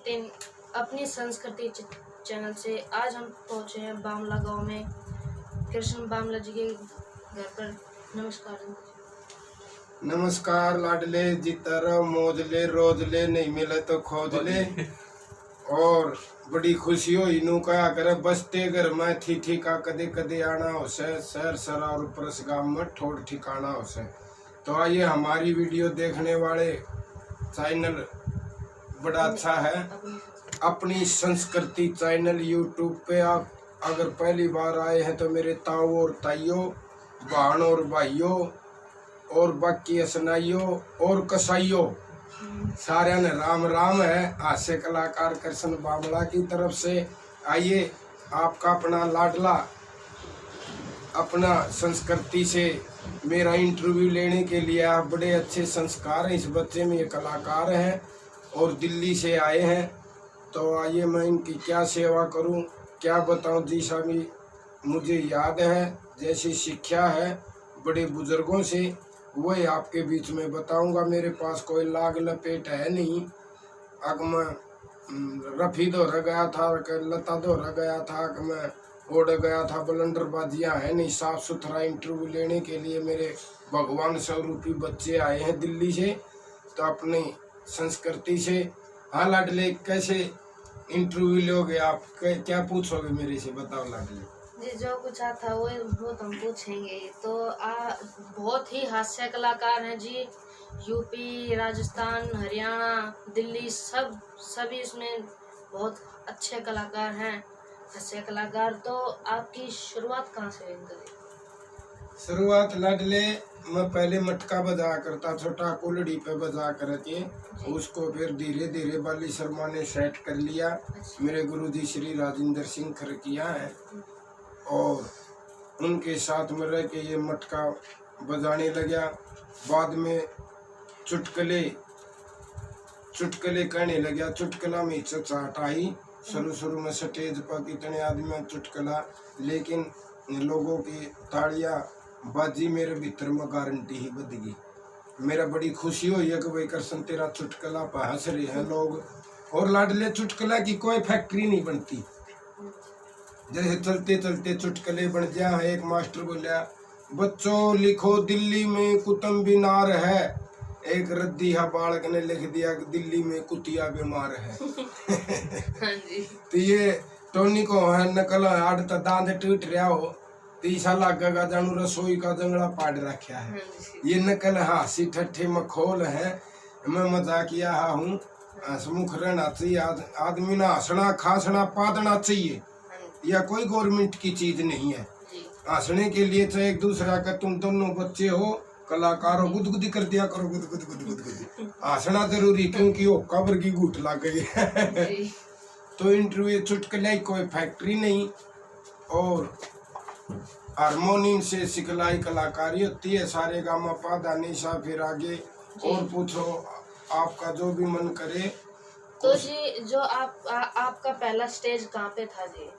नितिन अपनी संस्कृति चैनल से। आज हम पहुंचे हैं बामला गांव में कृष्ण बामला जी के घर पर। नमस्कार। नमस्कार लाडले, जितर मौज ले रोज ले, नहीं मिले तो खोज ले। और बड़ी खुशी हो इनू कहा करे बसते घर में थी का कदे कदे आना हो से शहर सरा और परस गांव में ठोड़ ठिकाना हो से। तो आइए, हमारी वीडियो देखने वाले चैनल बड़ा अच्छा है, अपनी संस्कृति चैनल यूट्यूब पे। आप अगर पहली बार आए हैं तो मेरे ताऊ और ताइयों, बहन और भाइयों और बाकी असनाइयों और कसाइयों, सारे ने राम राम है। हास्य कलाकार कृष्ण बामला की तरफ से। आइए, आपका अपना लाडला अपना संस्कृति से मेरा इंटरव्यू लेने के लिए। आप बड़े अच्छे संस्कार हैं इस बच्चे में, ये कलाकार हैं और दिल्ली से आए हैं। तो आइए, मैं इनकी क्या सेवा करूं, क्या बताऊं। जी स्वामी, मुझे याद है जैसी शिक्षा है बड़े बुजुर्गों से, वही आपके बीच में बताऊंगा। मेरे पास कोई लाग लपेट है नहीं। अग मैं रफी दो रह गया था, लता दो रह गया था, कि मैं ओढ़ गया था, बलंडरबाजियाँ है नहीं। साफ सुथरा इंटरव्यू लेने के लिए मेरे भगवान स्वरूपी बच्चे आए हैं दिल्ली से, तो अपनी संस्कृति से। हाँ लाडले, कैसे इंटरव्यू लोगे आप, क्या पूछोगे मेरे से, बताओ लाडले। जी, जो कुछ आता वो हम पूछेंगे। तो बहुत ही हास्य कलाकार हैं जी। यूपी, राजस्थान, हरियाणा, दिल्ली, सभी इसमें बहुत अच्छे कलाकार हैं, हास्य कलाकार। तो आपकी शुरुआत कहाँ से हुई? शुरुआत लाडले, मैं पहले मटका बजा करता, छोटा कुलड़ी पे बजा करके उसको फिर धीरे धीरे बाली शर्मा ने सेट कर लिया। मेरे गुरुजी श्री राजेंद्र सिंह खरकिया है, और उनके साथ में रह के ये मटका बजाने लगा। बाद में चुटकले कहने लगा। चुटकला में चचाट आई। शुरू में स्टेज पर कितने आदमी चुटकला, लेकिन लोगों की तालियां बाजी मेरे भीतर में गारंटी ही बद गई। मेरा बड़ी खुशी हुई है कि भाई कृष्ण तेरा चुटकला पर हंस रहे हैं लोग। और लाडले, चुटकला की कोई फैक्ट्री नहीं बनती, जैसे चलते चलते चुटकले बन जा। एक मास्टर बोला, बच्चों लिखो दिल्ली में कुतुब मीनार है। एक रद्दीहा बालक ने लिख दिया कि दिल्ली में कुतिया बीमार है। तो ये टोनी को है नकल हाड तो दांत टूट रहा हो, तीसा लागेगा जानू रसोई का जंगला पाड़ रखा है। ये नकल हासी ठट्ठे मखोल है। मैं मजाकिया हूँ, हंसमुख रहना चाहिए आदमी ना, हंसना खासना पादना चाहिए। यह कोई गवर्नमेंट की चीज नहीं है। हंसने के लिए चाहे एक दूसरा का, तुम दोनों बच्चे हो कलाकार हो, गुदगुदी कर दिया करो, गुदगुदी। हंसना जरूरी, क्योंकि वो कब्र की घूट लग गई है। तो इंटरव्यू चुटकुले कोई फैक्ट्री नहीं। और हारमोनियम से सिखलाई कलाकारी होती है, सारे गामा पा दानी सा। फिर आगे और पूछो, आपका जो भी मन करे। तो जी, जो आपका पहला स्टेज कहाँ पे था जी?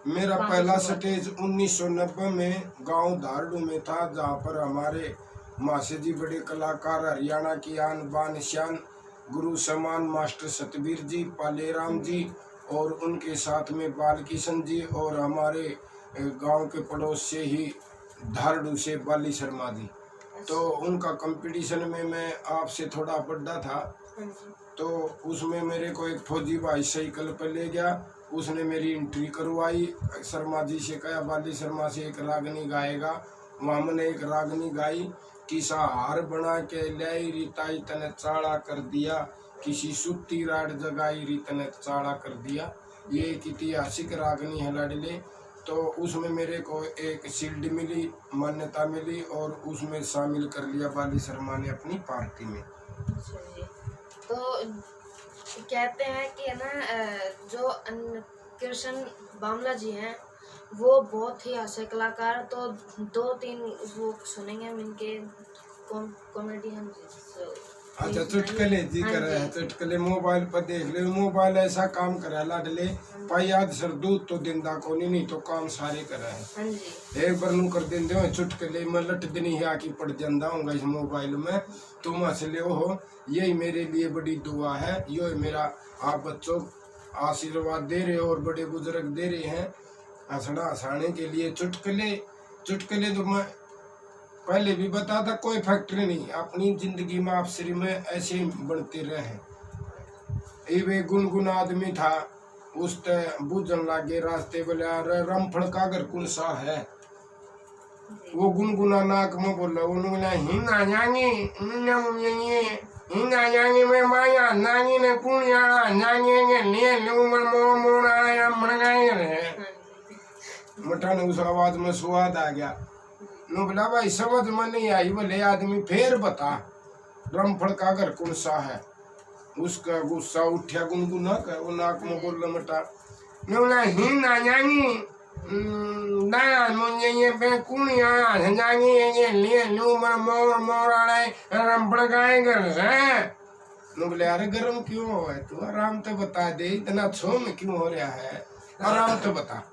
मेरा पहला स्टेज 1990 में गांव धारडू में था, जहाँ पर हमारे मासे जी बड़े कलाकार, हरियाणा की आन बान शान, गुरु समान मास्टर सतबीर जी, पालेराम जी, और उनके साथ में बालकिशन जी, और हमारे गांव के पड़ोस से ही धारडू से बाली शर्मा जी। तो उनका कंपटीशन में मैं आपसे थोड़ा बड़ा था, तो उसमें मेरे को एक फौजी भाई साइकिल पर ले गया। उसने मेरी एंट्री करवाई। शर्मा जी से कहा, बाली शर्मा से एक रागनी गाएगा। वहाँ मैंने एक रागनी गाई। किसा हार बना के लाई रीताई तने चाड़ा कर दिया, किसी सुत्ती राड जगाई रीत ने चाड़ा कर दिया। ये एक ऐतिहासिक रागनी है लाडले। तो उसमें मेरे को एक शील्ड मिली, मान्यता मिली, और उसमें शामिल कर लिया बाली शर्मा ने अपनी पार्टी में। तो कहते हैं कि ना, जो कृष्ण बामला जी हैं वो बहुत ही हास्य कलाकार। तो 2-3 वो सुनेंगे हम इनके कॉमेडी हम। अच्छा चुटकुले जी हाँ करे है, जी। चुटकुले मोबाइल पर देख ले, मोबाइल ऐसा काम करे लाडले पाई याद सर दूध तो दिंदा कोनी, नहीं तो काम सारे करे है। हाँ जी। एक बार नू कर देंदे हो चुटकुले में लट दिन ही आके पड़ जाता हूँ इस मोबाइल में, तुम हंस ले हो, यही मेरे लिए बड़ी दुआ है। यो मेरा आप बच्चों आशीर्वाद दे रहे हो और बड़े बुजुर्ग दे रहे हैं हंसना हंसाने के लिए। चुटकुले चुटकुले तो मैं पहले भी बता था, कोई फैक्ट्री नहीं, अपनी जिंदगी में आप श्री में ऐसे ही बढ़ते रहे। ये गुनगुन आदमी था, उस बूझन लागे रास्ते बोले रामफल का घर कौन सा है, वो गुनगुना नाक में बोला, उन्होंने हिना जाएंगे हिना जाएंगे मैं माया नानी ने कुनिया जाएंगे ले लूं मैं मोर मोर आया मर गए। मठा ने उस आवाज में स्वाद आ गया। नो बोला भाई समझ में नहीं आई, बोले आदमी फिर बता रामफल का घर कौन सा है। उसका गुस्सा उठा गुनगुना कर, वो नाक में बोल मटा ना हिना जाएंगी दाया मुझे ये पे कुनिया जाएंगे ये ले लूं मैं मोर मोर आए रामफल का घर है। नो बोले अरे गर्म क्यों हो है तू, आराम तो बता दे, इतना छोम क्यों हो रहा है, आराम तो बता।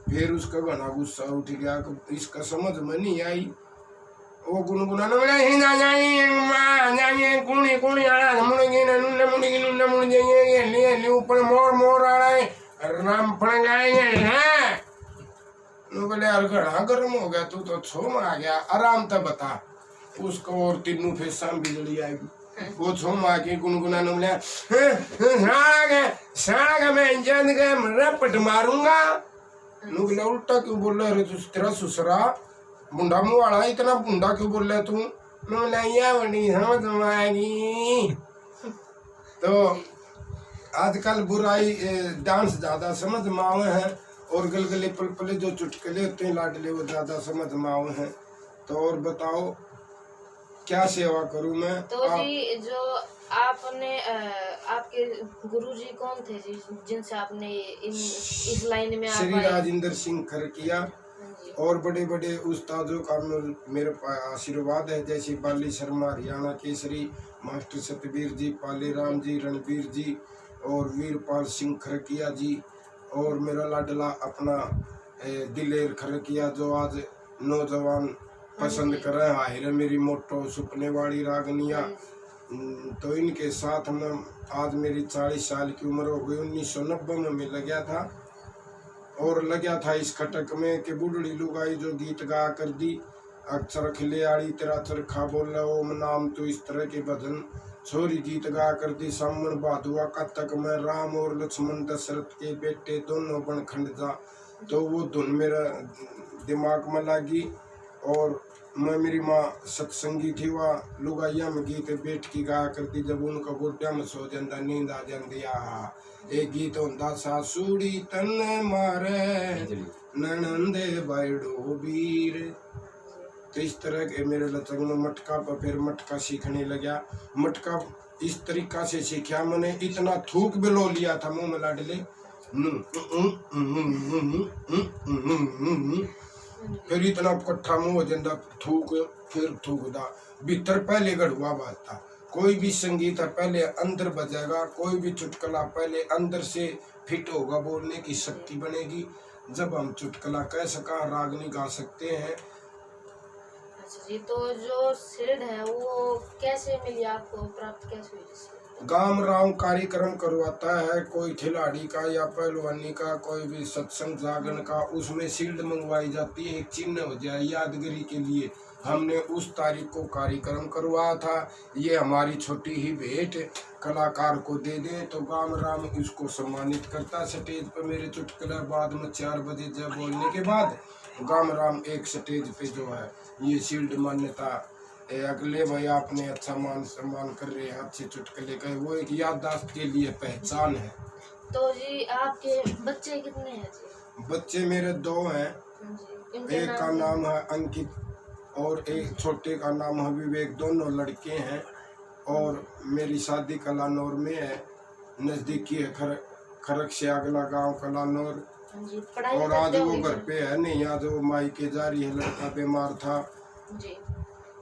फिर उसका घना गुस्सा उठ गया, इसका समझ में नहीं आई। वो गुनगुनाने वाला हिना जाएंगे कुणी कुणी आड़ा मुड़ेंगे नुन्ने मुड़ेंगे नुन्ने मुड़ेंगे ये ले ऊपर मोर मोर आड़ा है रामफल गाएंगे हैं। बोले यार घना गर्म हो गया, तू तो छोम आ गया, आराम तो बता। उसको और तीनों फिर शाम बिजली आएगी, वो छोम आके गुनगुनाने वाला सारा मैं जन के रपट मारूंगा। बोला उल्टा क्यों बोल रहा है तेरा ससुरा बुंडा मुंह वाला, इतना बुंडा क्यों बोल रहा तू। बड़ी समझ आएगी। तो आजकल बुराई डांस ज्यादा समझ में आवे हैं, और गलगले पलपले जो चुटकुले होते हैं लाडले वो ज्यादा समझ में आवे हैं। तो और बताओ क्या सेवा करूं मैं। तो जी जो आपने आपके गुरुजी कौन थे जी जिनसे आपने इस लाइन में श्री राजेंद्र सिंह खरकिया और बड़े बड़े उस्तादों का मेरे आशीर्वाद है, जैसे बाली शर्मा हरियाणा केसरी, मास्टर सतबीर जी, पाले राम जी, रणबीर जी और वीरपाल सिंह खरकिया जी, और मेरा लाडला अपना दिलेर खरकिया जो आज नौजवान पसंद कर रहे हैं, हाय मेरी मोटो सुपने वाली रागनिया। तो इनके साथ में आज मेरी 40 साल की उम्र हो गई। 1990 में मैं लगा था, और लगा था इस खटक में कि बुढ़ड़ी लुगाई जो गीत गा कर दी, अक्षर खिले आड़ी तेरा चरखा बोला ओम नाम, तो इस तरह के भजन छोरी गीत गा कर दी। सामन भादुआ का तक में राम और लक्ष्मण दशरथ के बेटे दोनों बन खंड जा, तो वो धुन मेरा दिमाग में लगी। और मैं मेरी माँ सत्संगी थी, वह लुगाइया में गीत बैठ की गा करती, जब उनका गोड्या में सो जाता नींद आ जाती। एक गीत होता सासुड़ी तन मारे ननंदे बाइडो वीर। तो इस तरह के मेरे लचक में मटका पर फिर मटका सीखने लगा। मटका इस तरीका से सीखा मैंने, इतना थूक बिलो लिया था मुंह में लाडले, फिर इतना कट्ठा मुंह हो जाता, थूक फिर थूकदा भीतर पहले गढ़ुआ बाजता। कोई भी संगीत पहले अंदर बजेगा, कोई भी चुटकुला पहले अंदर से फिट होगा, बोलने की शक्ति बनेगी, जब हम चुटकुला कह सका रागनी गा सकते हैं। अच्छा जी, तो जो सीड है वो कैसे मिली आपको, प्राप्त कैसे हुई? गांव राव कार्यक्रम करवाता है, कोई खिलाड़ी का या पहलवानी का, कोई भी सत्संग जागरण का, उसमें शील्ड मंगवाई जाती है, एक चिन्ह हो जाए यादगिरी के लिए। हमने उस तारीख को कार्यक्रम करवाया था। ये हमारी छोटी ही भेंट कलाकार को दे दे तो गांव राम इसको सम्मानित करता स्टेज पर। मेरे चुटकुला बाद में 4 बजे जब बोलने के बाद गांव राम एक स्टेज पे जो है ये शील्ड मान्यता अगले भाई आपने अच्छा मान सम्मान कर रहे हैं, अच्छे चुटकुले का, वो एक याददाश्त के लिए पहचान है। तो जी आपके बच्चे कितने हैं जी? बच्चे मेरे 2 हैं, एक का नाम है अंकित और एक छोटे का नाम है विवेक, दोनों लड़के हैं। और मेरी शादी कलानौर में है, नजदीकी है खरक से अगला गांव कलानौर। और आज वो घर पे है नहीं, आज वो माई के जा रही है, लड़का बीमार था जी।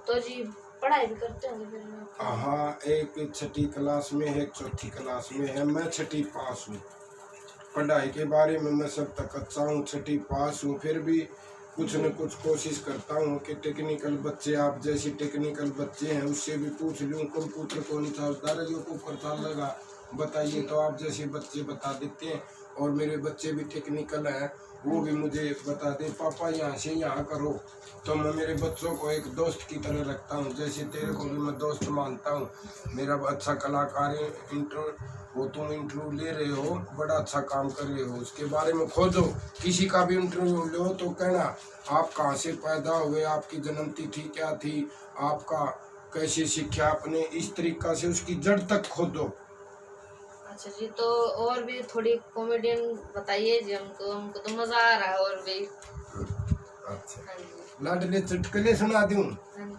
तो जी पढ़ाई भी करते होंगे फिर में? हाँ, एक 6ठी क्लास में है, एक 4थी क्लास में है। मैं 6ठी पास हूँ। पढ़ाई के बारे में मैं सब तक अच्छा हूँ, 6ठी पास हूँ। फिर भी कुछ न कुछ कोशिश करता हूँ कि टेक्निकल बच्चे, आप जैसे टेक्निकल बच्चे हैं, उससे भी पूछ लूँ कंप्यूटर को नहीं था जो को करता लगा बताइए, तो आप जैसे बच्चे बता देते हैं। और मेरे बच्चे भी टेक्निकल हैं, वो भी मुझे बता दे पापा यहाँ से यहाँ करो। तो मैं मेरे बच्चों को एक दोस्त की तरह रखता हूँ, जैसे तेरे को भी मैं दोस्त मानता हूँ। मेरा अच्छा कलाकार है, वो तुम इंटरव्यू ले रहे हो, बड़ा अच्छा काम कर रहे हो, उसके बारे में खोजो। किसी का भी इंटरव्यू लो तो कहना आप कहाँ से पैदा हुए, आपकी जन्म तिथि क्या थी, आपका कैसे सीखा आपने, इस तरीका से उसकी जड़ तक खोदो। अच्छा जी, तो और भी थोड़ी कॉमेडियन बताइए जी हमको, हमको तो मजा आ रहा है और भी। अच्छा, हाँ जी। लाडले चुटकुले सुना दूं? हाँ जी।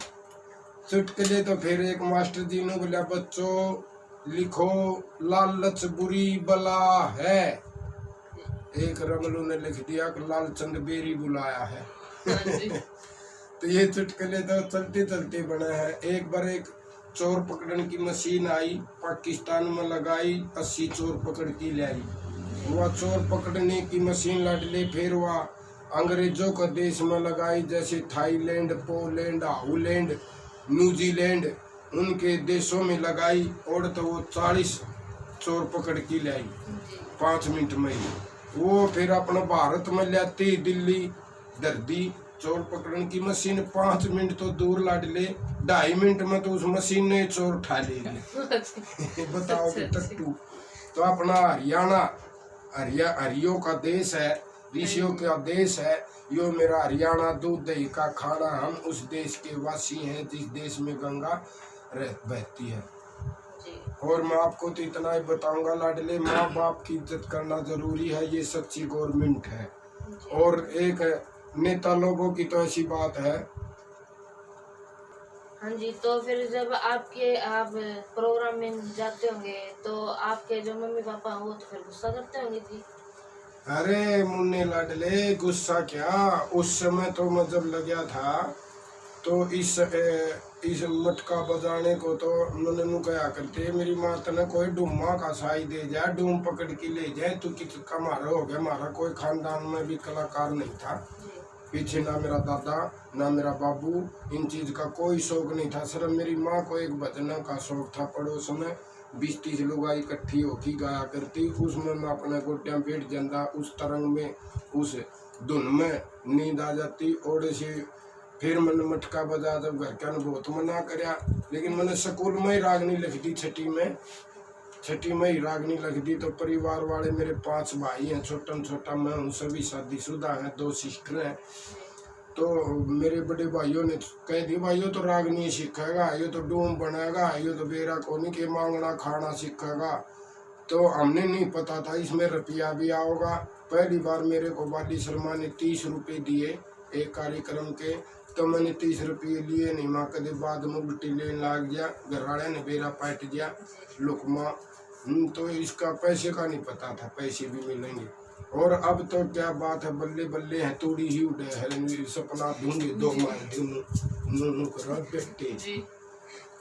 चुटकुले तो फिर एक मास्टर जी ने बोला बच्चों लिखो लालच बुरी बला है। एक रमलू ने लिख दिया कि लालचंद बेरी बुलाया है। हाँ जी। तो ये चुटकुले तो चलते चलते बने हैं। एक बार एक चोर पकड़ने की मशीन आई, पाकिस्तान में लगाई, 80 चोर पकड़ की ले आई। वह चोर पकड़ने की मशीन लाडले फिर वह अंग्रेजों का देश में लगाई, जैसे थाईलैंड, पोलैंड, हॉलैंड, न्यूजीलैंड, उनके देशों में लगाई। और तो वो 40 चोर पकड़ की ले आई 5 मिनट में ही। वो फिर अपना भारत में लाती, दिल्ली दर्दी चोर पकड़ने की मशीन 5 मिनट तो दूर लाडले, 2.5 मिनट में तो उस मशीन ने चोर उठा लेगी। बताओ कि टट्टू। तो अपना हरियाणा हरियों का देश है, ऋषियों का देश है। यो मेरा हरियाणा दूध दही का खाना, हम उस देश के वासी हैं जिस देश में गंगा बहती है। और मैं आपको तो इतना ही बताऊंगा लाडले, माँ बाप की इज्जत करना जरूरी है, ये सच्ची गवर्नमेंट है। और एक नेता लोगों की तो ऐसी बात है। हाँ जी, तो फिर जब आप प्रोग्राम में जाते होंगे तो आपके जो मम्मी पापा हैं वो तो फिर गुस्सा करते होंगे जी? अरे मुन्ने लाडले, गुस्सा क्या, उस समय तो मैं जब लगा था तो इस मटका बजाने को तो मैंने कहा करते, मेरी माता ने कोई डूमा का साई दे जाए, डूम पकड़ के ले जाए तो किसका मारा हो गया। हमारा कोई खानदान में भी कलाकार नहीं था पीछे, ना मेरा दादा ना मेरा बाबू, इन चीज का कोई शौक नहीं था। सिर्फ मेरी माँ को एक भजनों का शौक था, पड़ोस में 20-30 लोग इकट्ठी होकर गाया करती, उसमें मैं अपने गोटियां बैठ जाता, उस तरंग में उस धुन में नींद आ जाती। और से फिर मैंने मटका बजा, जब घर के ने बहुत मना कराया, लेकिन मैंने स्कूल में ही रागनी लिख दी, 6ठी में ही रागनी लिख दी। तो परिवार वाले मेरे 5 भाई हैं, छोटा मैं हूँ, सभी शादीशुदा हैं, 2 सिस्टर हैं। तो मेरे बड़े भाइयों ने कह दी भाइयों तो रागनी सीखेगा, ये तो डूम बनेगा, ये तो बेरा कोनी के मांगना खाना सीखेगा। तो हमने नहीं पता था इसमें रुपया भी आओगा। पहली बार मेरे को बाली शर्मा ने 30 रुपये दिए एक कार्यक्रम के, तो मैंने 30 रुपये लिए नहीं, माँ कदे बाद में उल्टी लेने लग गया, घर वाले ने बेरा पाट दिया लुकमा। तो इसका पैसे का नहीं पता था, पैसे भी मिलेंगे। और अब तो क्या बात है, बल्ले बल्ले है, तोड़ी ही उड़े है, सपना दूंगे 2 मार बेटे।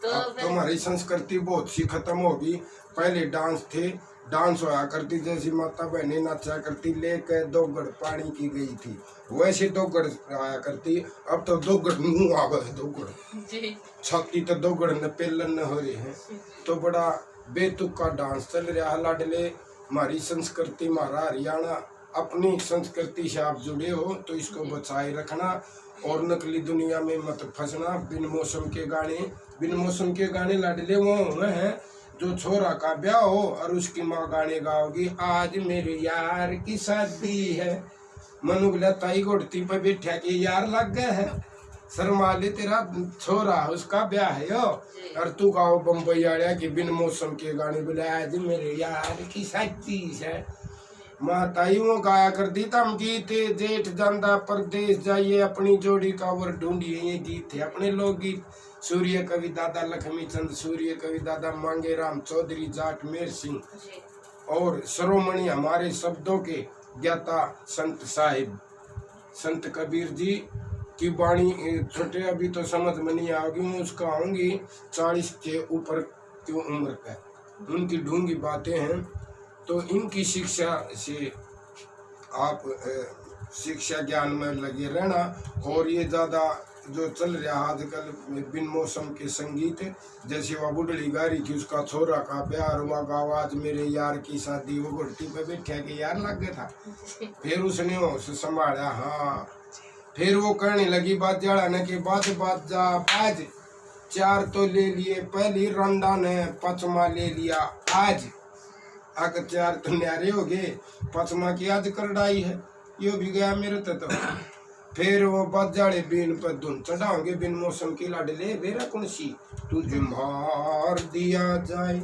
तो अब तो हमारी संस्कृति बहुत सी खत्म होगी। पहले डांस थे, डांस होया करती, जैसी माता बहनें नाचा करती, लेकर 2 गड़ पानी की गई थी, वैसे 2 गड़ आया करती। अब तो 2 गड़ मुँह आ गए, 2 गड़ छाती तो 2 गड़ न पेलन न हो रहे हैं। तो बड़ा बेतुका डांस चल रहा है लाडले। हमारी संस्कृति, हमारा हरियाणा, अपनी संस्कृति से आप जुड़े हो तो इसको बचाए रखना, और नकली दुनिया में मत फंसना। बिन मौसम के गाने लाडले वो हैं जो छोरा का ब्याह हो और उसकी माँ गाने गाओगी, आज मेरे यार की शादी है, मनु बोला ताई घोड़ती पे बैठा के यार लग गए है, शर्माले तेरा छोरा उसका ब्याह है यो, और तू गाओ बम्बई आया कि बिन मौसम के गाने, बोले आज मेरे यार की शादी है। माताई वो गाया करती तम गीत, जेठ जांदा परदेश जाइए, अपनी जोड़ी का वर ढूंढिए, ये गीत थे अपने लोकगीत। सूर्य कवि दादा लक्ष्मी चंद सूर्य, कवि दादा मांगे राम चौधरी, जाट मेर सिंह, और शिरोमणि हमारे शब्दों के ज्ञाता संत साहिब संत कबीर जी, की वाणी छोटे अभी तो समझ में नहीं आओगी, मैं उसका आऊंगी 40 के ऊपर की उम्र का, उनकी ढूंढी बातें हैं। तो इनकी शिक्षा से आप शिक्षा ज्ञान में लगे रहना। और ये ज़्यादा जो चल रहा आजकल बिन मौसम के संगीत, जैसे वह बुढ़ड़ी गा रही थी, उसका छोरा का प्यार हुआ गाँव आज मेरे यार की शादी, वो घुट्टी पे बैठा के यार लग गया था। फिर उसने उसे संभाला, हाँ। फिर वो कहने लगी बात जड़ाने के बाद बात जा आज 4 तो ले लिए पहली रंडा ने 5वां ले लिया आज, अगर 4 तो न्यारे हो गए 5वां की आज करड़ाई है, यो भी गया मेरे तो। फिर वो बजाड़े बिन पर धुन चढ़ाओगे बिन मौसम की लाडले बेरा कुणसी, तुझे मार दिया जाए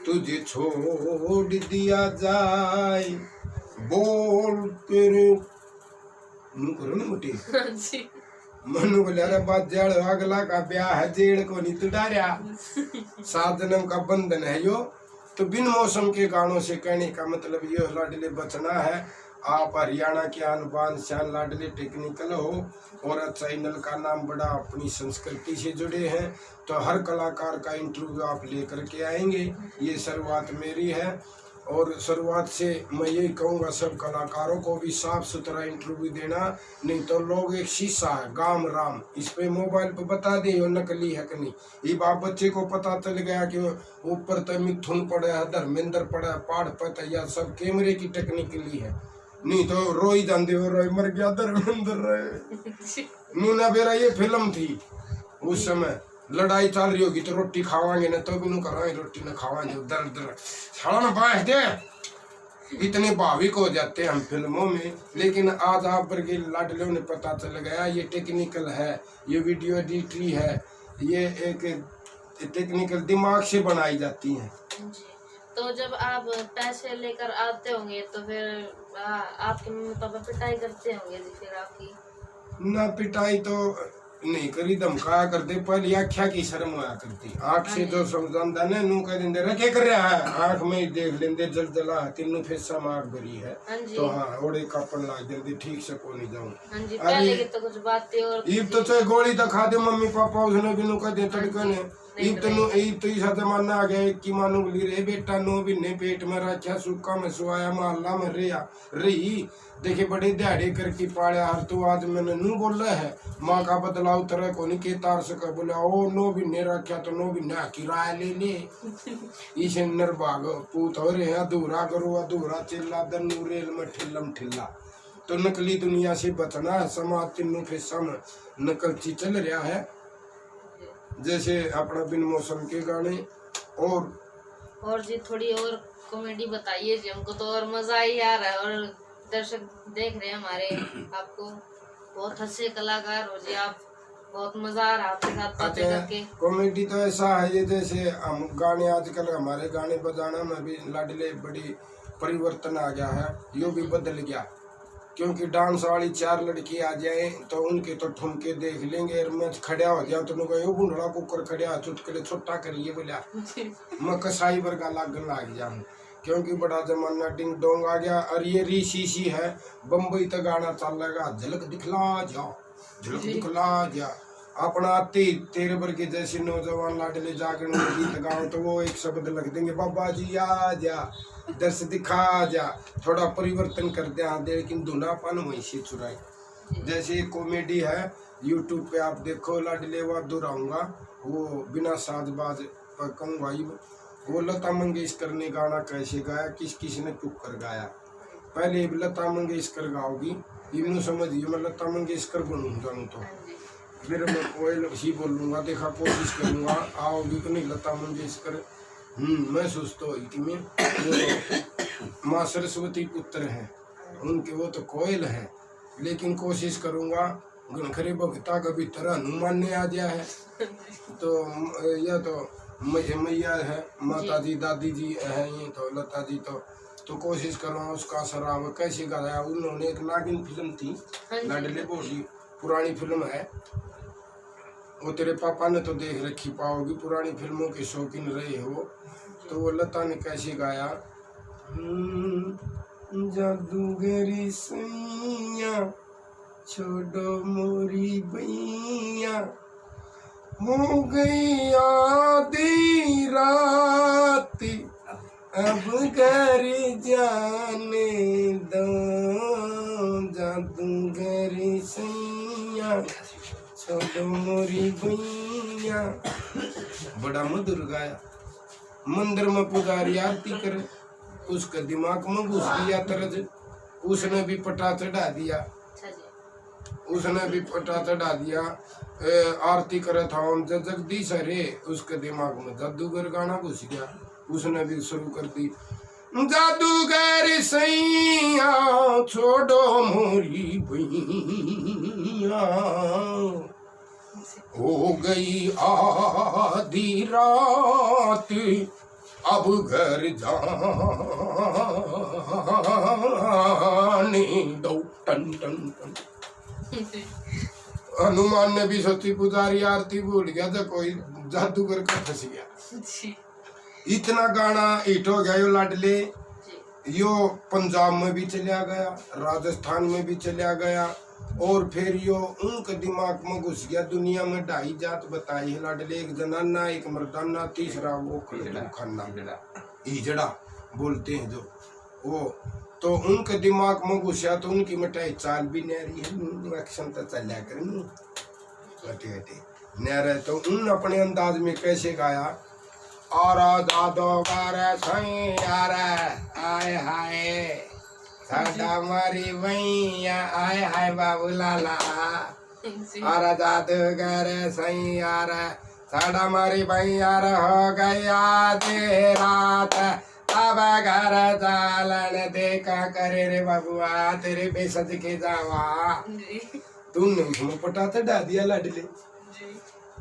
तुझे छोड़ दिया जाए, बोल तेरे मुँह करो ना मुटी मनु बोले अरे बजाड़ अगला का ब्याह है जेड़ को नहीं तुडारिया, 7 जन्म का बंधन है यो। तो बिन मौसम के गानों से कहने का मतलब ये लाडले बचना है। आप हरियाणा के आन बान शान लाडले टेक्निकल हो और चैनल का नाम बड़ा अपनी संस्कृति से जुड़े हैं, तो हर कलाकार का इंटरव्यू आप लेकर के आएंगे। ये शुरुआत मेरी है और शुरुआत से मैं यही कहूँगा सब कलाकारों को भी साफ सुथरा इंटरव्यू देना, नहीं तो लोग एक शीशा है गाम राम, इस पे मोबाइल पे बता दे यो नकली है कि नहीं। ये बाप बच्चे को पता चल गया कि ऊपर तो मिथुन पड़ा है, धर्मेंद्र पड़ा है, पाड़ पता या सब कैमरे की टेक्निकली है, नहीं तो रोई जाते हो रोई मर गया धर्मेंद्र रहे नूना बेरा। ये फिल्म थी उस समय, लड़ाई चल रही होगी तो रोटी खावांगे ना, तो भी नहीं कराएंगे रोटी ना खावांगे, दर दर छड़ा ना बांध दे, इतने भाविक हो जाते हैं हम फिल्मों में। लेकिन आज आप पर के लाडलों ने पता चल गया ये टेक्निकल है, ये वीडियो एडिटरी है, ये एक टेक्निकल दिमाग से बनाई जाती है। तो जब आप पैसे लेकर आते होंगे तो फिर आपके मम्मी पापा पिटाई करते होंगे जी फिर आपकी? ना पिटाई तो नहीं करी, धमकाया करते, पहले आख्या की शर्म होया करती, आँख से जो समझाता ना नू कह देंगे रखे कर रहा है, आँख में ही देख लेंगे जल जला तीनों फेसा मार भरी है तो हाँ ओड़े कापन लाग देंगे ठीक से को नहीं जाऊँ। पहले की तो कुछ बातें और ईब तो चाहे गोली तो खा दे मम्मी पापा उसने भी नू कह दे तड़के ने, ईब तो ऐसा जमाना आ गया कि मानो बोली रे बेटा नो भी ने पेट में रखा सूखा में सुआया मोहल्ला में रही देखे बड़े दिहाड़े करके पाया हर तो आज मैंने नू बोला है माँ का बदलाव तरह को नहीं के तार से कर बोला ओ नो भी ने रखा तो नो भी ना किराया ले ले इसे नरभाग पूत हो रहे हैं अधूरा करो अधूरा चिल्ला दन्नू रेल में ठिल्लम ठिल्ला। तो नकली दुनिया से बचना है, समाज तीनों के सम नकलची चल रहा है, जैसे अपना बिन मौसम के गाने। और जी थोड़ी और कॉमेडी बताइए जी, हमको तो और मजा ही आ रहा है और दर्शक देख रहे हैं हमारे आपको, बहुत अच्छे कलाकार हो जी आप, बहुत मजा आ रहा है आपके साथ बातें करके। कॉमेडी तो ऐसा है ये जैसे हम गाने आजकल हमारे गाने बजाना में भी लाडले बड़ी परिवर्तन आ गया है, यो भी बदल गया क्योंकि डांस वाली 4 लड़की आ जाए तो उनके तो ठुमके देख लेंगे और मैं खड़ा हो जाऊँ तो उनको बुढ़ा कुकर खड़ा चुटकले छोटा करिए बोला मैं कसाई वर्गा लागन लाग जाऊँ क्योंकि बड़ा जमाना डिंग डोंग आ गया। और ये रीसी है बम्बई तक गाना चल लगा झलक दिखला जा अपना आते तेरे वर्गे जैसे नौजवान लाडले जागरण में गीत गाओ तो वो एक शब्द लग देंगे बाबा जी आ जा दर्श दिखा जा, थोड़ा परिवर्तन कर दे हाँ दे, लेकिन धुनापन वहीं से चुराई। जैसे कॉमेडी है यूट्यूब पे आप देखो लाडले वा दोहराऊंगा वो बिना साजबाज पर कहूँगा वो लता मंगेशकर ने गाना कैसे गाया किस ने चुप कर गाया। पहले लता मंगेशकर गाओगी इन्हों समझिए मैं लता मंगेशकर बनूंगा तो फिर मैं कोयल ही बोलूँगा देखा कोशिश करूँगा आओगी कि नहीं लता मंगेशकर। मैं सोचता हूँ कि मैं वो माँ सरस्वती पुत्र हैं उनके वो तो कोयल हैं, लेकिन कोशिश करूँगा घनखरे भक्ता का भी तरह हनुमान ने आ गया है तो यह तो मैया है माता जी दादी जी है ये तो लता जी तो कोशिश करूँगा उसका सराव कैसे गाया। उन्होंने एक नागिन फिल्म थी लाडले बोली पुरानी फिल्म है वो तेरे पापा ने तो देख रखी पाओगी, पुरानी फिल्मों के शौकीन रहे हो तो वो लता ने कैसे गाया जादूगरी सैया छोड़ो मोरी भैया हो गई आधी रात अब घर जाने दो जादूगर सैया छोड़ो मोरी भैया। बड़ा मधुर गाया। मंदिर में पुजारी आरती करे, उसके दिमाग में घुस गया तरज, उसने भी पटा चढ़ा दिया। अच्छा जी। उसने भी पटा चढ़ा दिया। आरती करे था हम जगदीश हरे, उसके दिमाग में जादूगर गाना घुस गया। उसने भी शुरू कर दी, जादूगर सैया छोड़ो मोरी भैया हो गई आधी रात अब घर जाने दो। Ton ton ton. हनुमान ने भी सोची पुजारी आरती भूल गया तो कोई जादूगर का फंस गया। इतना गाना हिट हो गया यो लाडले। यो पंजाब में भी चला गया, राजस्थान में भी चला गया, और फिर यो उनके दिमाग में घुस गया। दुनिया में 2.5 जात बताई है लाडले, एक जनाना एक मर्दाना, तीसरा वो खाना हिजड़ा बोलते हैं जो वो। तो उनके दिमाग में घुसा तो उनकी मिठाई चाल भी न्यारी है, एक्शन तो चलिया करेंगे हटे हटे न्यारा। तो उन अपने अंदाज में कैसे गाया, और दादो गारे सही यार आए हाय साडा मारी भैया आए हाय बाबू लाला। और दादो गारे सही यार साडा मारी भैया हो गया दे रात अब घर चालन देखा करे रे बबुआ तेरे बेसज के जावा। तूने उसमें पटा चढ़ा दिया लाडले।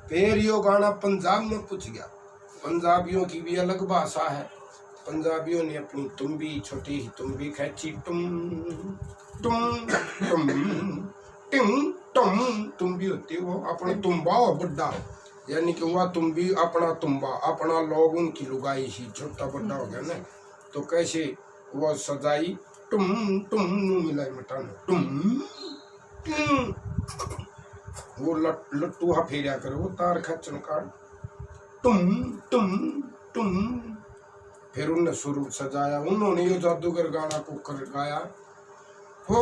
फिर यो गाना पंजाब में पूछ गया। पंजाबियों की भी अलग भाषा है। पंजाबियों ने अपनी तुम्बी, छोटी ही तुम्बी खींची, टुम टुम टुम टिम टुम। तुम्बी होती है वो अपना तुम्बा हो बड्डा, यानी कि वह तुम्बी अपना तुम्बा, अपना लोग उनकी लुगाई ही छोटा बड्डा हो गया ना। तो कैसे वो सजाई, टुम टुम मिलाई मटान टुम टुम। वो लट्टू हा फेरिया करे, वो तार खचन का टुम टुम टुम। फिर उन्होंने सुर सजाया, उन्होंने ये जादूगर गाना को कर गाया, हो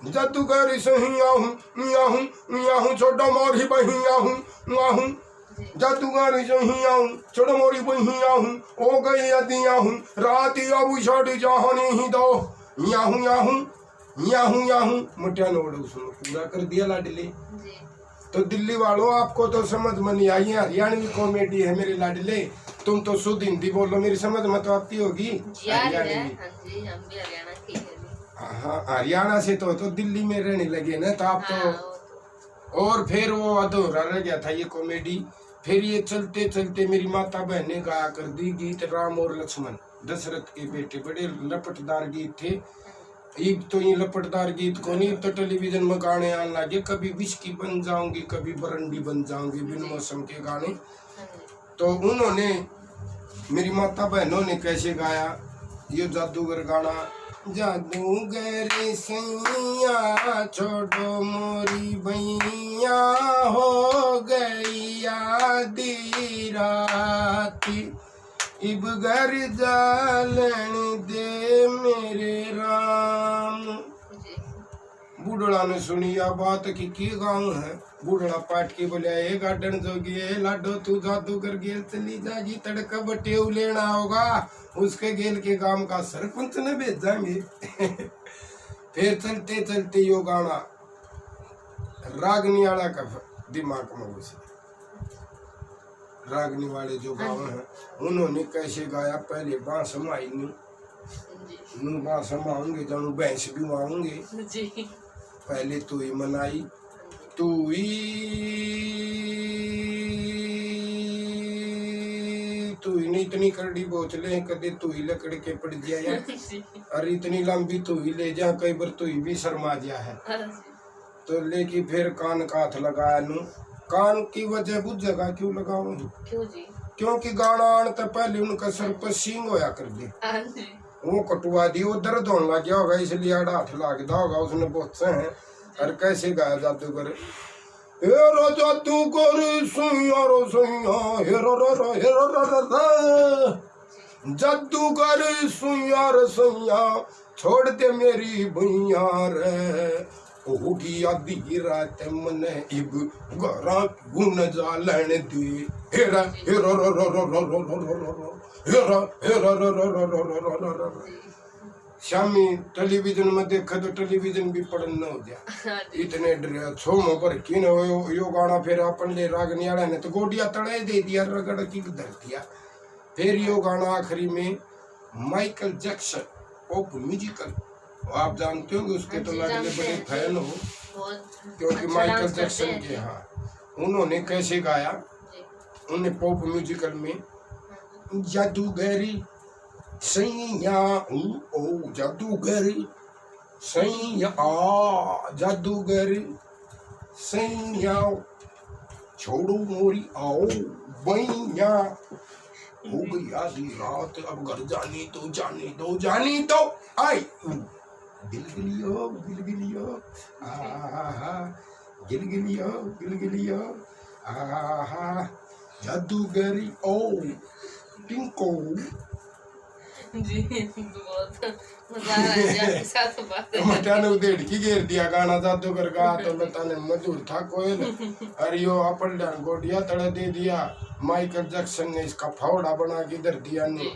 जादूगर सहिया हूँ छोड़ो मोरी बहिया हूँ जादूगर सहिया हूँ छोड़ो मोरी बहिया हूँ हो गई अदिया हूँ रात अब छोड़ जाने ही दो याहू मुटिया नोड़ उसने पूरा कर दिया लाडले। तो दिल्ली वालों आपको तो समझ में नहीं आई है, हरियाणवी कॉमेडी है मेरे लाडले। तुम तो शुद्ध हिंदी बोलो, मेरी समझ में तो आती होगी हाँ हरियाणा से तो दिल्ली में रहने लगे ना, तो आप तो। और फिर वो अधूरा रह गया था ये कॉमेडी। फिर ये चलते चलते मेरी माता बहन ने गाया कर दी गीत राम और लक्ष्मण, दशरथ के बेटे, बड़े लपटदार गीत थे। एक तो ये लपटदार गीत को नहीं तो टेलीविजन में गाने आने लगे, कभी विस्की बन जाऊंगी कभी बरंडी बन जाऊंगी, बिन मौसम के गाने। तो उन्होंने मेरी माता बहनों ने कैसे गाया ये जादूगर गाना, जादूगर सैया छोड़ो मोरी भैया हो गई आधी रात इब घर जालन दे मेरे राम। बूढ़ा ने सुनी या बात की गाँव है। बूढ़ा पाट के बोलिया ए गार्डन जोगी ए लाडो तू जादूगर गेल चली जागी, तड़का बटेव लेना होगा, उसके गेल के गांव का सरपंच ने भेजांगे। फिर चलते चलते यो गाना रागनी वाला का दिमाग में घुस। रागनी वाले जो गाँव हैं उन्होंने कैसे गाया, पहले बांस माई नू बांस माऊंगे जानू भैंस भी माऊंगे, पहले तू ही मनाई तू नहीं इतनी करड़ी बोचले कदे तू ही लकड़ के पड़ जाया, अरे इतनी लंबी तू ही ले जा, कई बार तू ही भी शर्मा गया है। तो लेकिन फिर कान का हाथ लगाया नू, कान की वजह बुझेगा क्यों लगाऊं, क्योंकि गाना आने तो पहले उनका सर पर सींग होया कर दे, हाँ जी वो कटवा दी, वो दर्द होने लग गया होगा इसलिए आड़ा हाथ लागदा होगा उसने बहुत से हैं। और कैसे गाया जादूगर, हेरो जादूगर सुइया रो सुइया हेरो रो रो हेरो रो रो रो, जादूगर सुइया रो सुइया छोड़ दे मेरी भुइया रे, उठी आधी रात मने इब गरा गुन जालन दे, हेरा हेरो रो रो रो रो रो रो रो रो हेरा हेरा रो रो रो रो रो रो रो। शामी टेलीविजन में देखा तो टेलीविजन भी पढ़न न हो गया, इतने डर छोमो पर किन यो गाना फिर अपन ले रागनी वाला ने तो गोडिया तड़े दे दिया, रगड़ की धर दिया। फिर यो गाना आखिरी में माइकल जैक्सन पॉप म्यूजिकल, आप जानते होंगे उसके तो लाडले बड़े फैन हो, क्योंकि माइकल जैक्सन के हाँ उन्होंने कैसे गाया, उन्हें पॉप म्यूजिकल में जादूगरी सैया ओ जादूगरी सैया जादूगरी सैया छोड़ो मोरी आओ बैया, हो गई आधी रात अब घर जानी तो जानी तो आई गिलगिलियो गिलगिलियो आहा गिलगिलियो आहा जादूगरी ओ टिंको जी बहुत मजा आ रहा है आपके साथ बात मटाने उधेड़ की घेर दिया गाना जादूगर गा तो लता ने मधुर था कोयल, अरे यो अपन डान गोडिया तड़े दे दिया, माइकल जैक्सन ने इसका फावड़ा बना के इधर दिया ने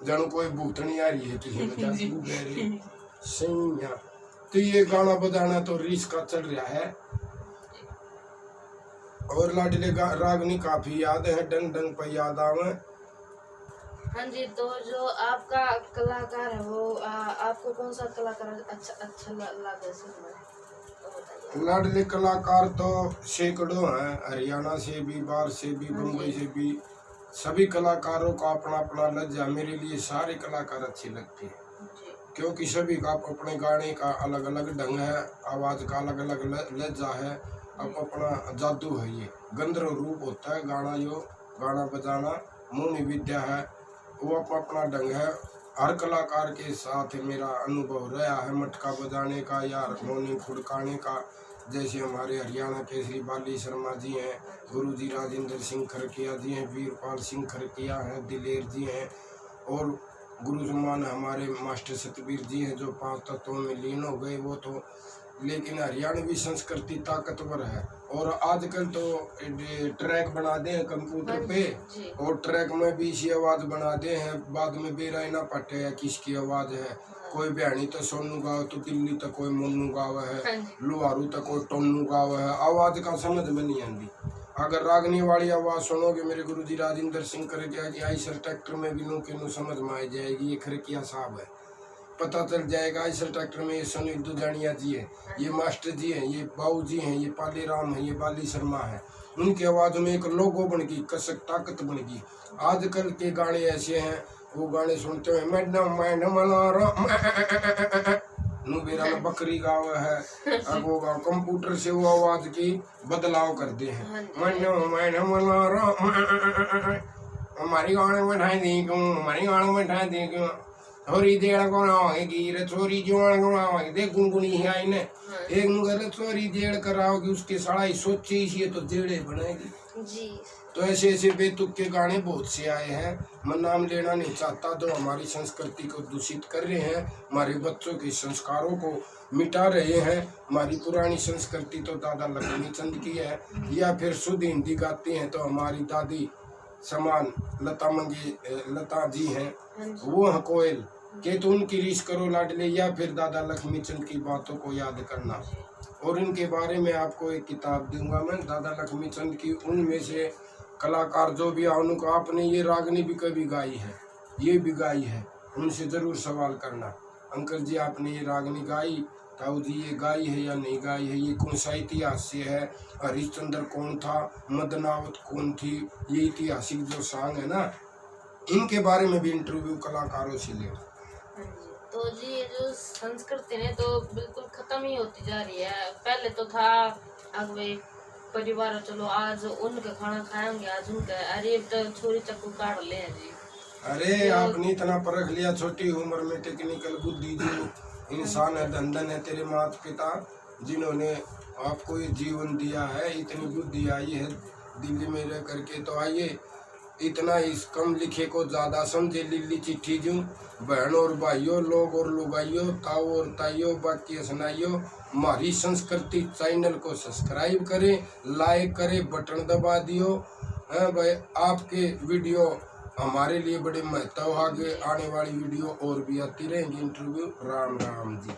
जानू कोई भूतनी आ रही है किसी में जादूगरी सैया। तो ये गाना बजाना तो रीस का चल रहा है, और लाडले रागनी काफी याद है, डंग डंग पे याद आवे। हाँ जी, तो जो आपका कलाकार है वो आपको कौन सा कलाकार अच्छा लगा सुनना? लाडले कलाकार तो सैकड़ों हैं, हरियाणा से भी, बाहर से भी, मुंबई से भी, सभी कलाकारों का अपना अपना लज्जा। मेरे लिए सारे कलाकार अच्छे लगते हैं, क्योंकि सभी का अपने गाने का अलग अलग ढंग है, आवाज़ का अलग अलग लज्जा है, अब अपना जादू है, ये गंधर्व रूप होता है गाना, जो गाना बजाना मौनी विद्या है, वो अपना ढंग है। हर कलाकार के साथ मेरा अनुभव रहा है मटका बजाने का या हारमोनियम फुड़काने का, जैसे हमारे हरियाणा के श्री बाली शर्मा जी हैं, गुरुजी राजेंद्र सिंह खरकिया जी हैं, वीरपाल सिंह खरकिया हैं, दिलेर जी हैं, और गुरु सम्मान हमारे मास्टर सतबीर जी हैं जो 5 तत्वों में लीन हो गए वो तो। लेकिन हरियाणवी संस्कृति ताकतवर है, और आजकल तो ट्रैक बना दे हैं कंप्यूटर पे, और ट्रैक में भी इसी आवाज़ बना दे हैं, बाद में बेरा ना पटे है किसकी आवाज़ है, कोई बयानी तो सोनू गाँव तो दिल्ली तो कोई मोनू गाँव है, लुहारू तो कोई टोनू गाँव है, आवाज़ का समझ में नहीं आती। अगर रागनी वाली आवाज़ सुनोगे मेरे गुरुजी राजेंद्र सिंह करके कि आइसर ट्रैक्टर में भी नू के नू समझ में आ जाएगी, ये खरकिया साहब है, पता चल जाएगा। इस ट्रैक्टर में ये सुनील दुजानिया जी है, ये मास्टर जी हैं, ये बाबू जी हैं, ये पाली राम है, ये बाली शर्मा है, उनकी आवाज़ में एक लोगो बन गई, कसक ताकत बन गई। आजकल के गाने ऐसे हैं, वो गाने सुनते हुए नू बेरा में बकरी गाँव है, अब वो गाँव कंप्यूटर से वो आवाज़ की बदलाव करते हैं, हमारी गाने में ढाई दी क्यों, हमारी गाने में ढाई दी क्यों, छोरी जेड़ को आएगी रे, छोरी जोड़ को आएगी, देख गुनगुनी ही आई ने एक मुगल छोरी जेड़ कराओगी, उसके साड़ा ही सोचे इसी तो जेड़े बनेगी जी। तो ऐसे ऐसे बेतुक के गाने बहुत से आए हैं, मैं नाम लेना नहीं चाहता, जो हमारी संस्कृति को दूषित कर रहे हैं, हमारे बच्चों के संस्कारों को मिटा रहे हैं। हमारी पुरानी संस्कृति तो दादा लक्ष्मी चंद की है, या फिर शुद्ध हिंदी गाते हैं तो हमारी दादी समान लता जी हैं, वो है कोयल के, तो उनकी रीस करो लाडले, या फिर दादा लक्ष्मी चंद की बातों को याद करना। और इनके बारे में आपको एक किताब दूंगा मैं, दादा लक्ष्मी चंद की, उनमें से कलाकार जो भी उनका आपने ये रागनी भी कभी गाई है, ये भी गाई है, उनसे ज़रूर सवाल करना, अंकल जी आपने ये रागनी गाई, ताऊ जी ये गाई है या नहीं गाई है, ये कौन सा इतिहास से है, हरिश्चंद्र कौन था, मदनावत कौन थी, ये ऐतिहासिक जो सॉन्ग है ना, इनके बारे में भी इंटरव्यू कलाकारों से ले। तो जी ये जो संस्कृति है तो बिल्कुल खत्म ही होती जा रही है। पहले तो था अगवे परिवार चलो आज उनके खाना खाएंगे, आज उनके, अरे तो छोरी चक्कू काट ले जी। अरे आपने इतना परख लिया, छोटी उम्र में टेक्निकल बुद्धि, जो इंसान है धन है तेरे माता पिता जिन्होंने आपको ये जीवन दिया है, इतनी बुद्धि आई है दिल्ली में रह करके। तो आइए इतना इस कम लिखे को ज्यादा समझे, लिल्ली चिट्ठी जूं बहन और भाइयों, लोग और लुगाइयों, ताऊ और ताइयों, बाकी सुनाइयों, हमारी संस्कृति चैनल को सब्सक्राइब करें, लाइक करें, बटन दबा दियो। भाई आपके वीडियो हमारे लिए बड़े महत्व, आगे आने वाली वीडियो और भी आती रहेंगी। इंटरव्यू। राम राम जी।